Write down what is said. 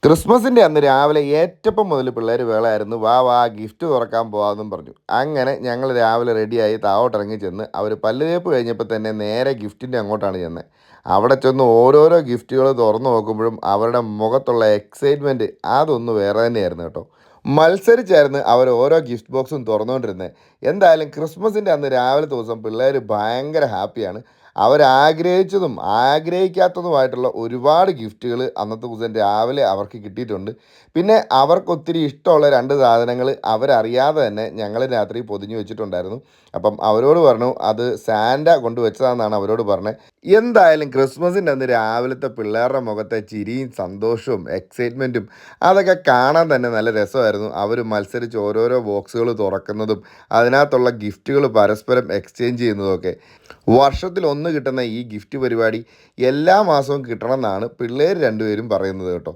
ക്രിസ്മസിൻ്റെ അന്ന് രാവിലെ ഏറ്റപ്പം മുതൽ പിള്ളേർ വേളായിരുന്നു. വാ വാ ഗിഫ്റ്റ് തുറക്കാൻ പോകാമെന്നും പറഞ്ഞു. അങ്ങനെ ഞങ്ങൾ രാവിലെ റെഡിയായി താവോട്ടിറങ്ങി ചെന്ന് അവർ പല്ല് തേപ്പ് കഴിഞ്ഞപ്പോൾ തന്നെ നേരെ ഗിഫ്റ്റിൻ്റെ അങ്ങോട്ടാണ് ചെന്നത്. അവിടെ ചെന്ന് ഓരോരോ ഗിഫ്റ്റുകൾ തുറന്നു നോക്കുമ്പോഴും അവരുടെ മുഖത്തുള്ള എക്സൈറ്റ്മെൻറ്റ് അതൊന്ന് വേറെ തന്നെയായിരുന്നു കേട്ടോ. മത്സരിച്ചായിരുന്നു അവർ ഓരോ ഗിഫ്റ്റ് ബോക്സും തുറന്നുകൊണ്ടിരുന്നത്. എന്തായാലും ക്രിസ്മസിൻ്റെ അന്ന് രാവിലെ ദിവസം പിള്ളേർ ഭയങ്കര ഹാപ്പിയാണ്. അവരാഗ്രഹിച്ചതും ആഗ്രഹിക്കാത്തതുമായിട്ടുള്ള ഒരുപാട് ഗിഫ്റ്റുകൾ അന്നത്തെ ദിവസം രാവിലെ അവർക്ക് കിട്ടിയിട്ടുണ്ട്. പിന്നെ അവർക്കൊത്തിരി ഇഷ്ടമുള്ള 2 സാധനങ്ങൾ അവരറിയാതെ തന്നെ ഞങ്ങൾ രാത്രി പൊതിഞ്ഞു വെച്ചിട്ടുണ്ടായിരുന്നു. അപ്പം അവരോട് പറഞ്ഞു അത് സാന്റ കൊണ്ടുവച്ചതാണെന്നാണ് അവരോട് പറഞ്ഞത്. എന്തായാലും ക്രിസ്മസിൻ്റെ അന്ന് രാവിലത്തെ പിള്ളേരുടെ മുഖത്തെ ചിരിയും സന്തോഷവും എക്സൈറ്റ്മെൻറ്റും അതൊക്കെ കാണാൻ തന്നെ നല്ല രസമായിരുന്നു. അവർ മത്സരിച്ച് ഓരോരോ ബോക്സുകൾ തുറക്കുന്നതും അതിനകത്തുള്ള ഗിഫ്റ്റുകൾ പരസ്പരം എക്സ്ചേഞ്ച് ചെയ്യുന്നതൊക്കെ. വർഷത്തിൽ ഒന്ന് കിട്ടുന്ന ഈ ഗിഫ്റ്റ് പരിപാടി എല്ലാ മാസവും കിട്ടണം എന്നാണ് പിള്ളേർ രണ്ടുപേരും പറയുന്നത് കേട്ടോ.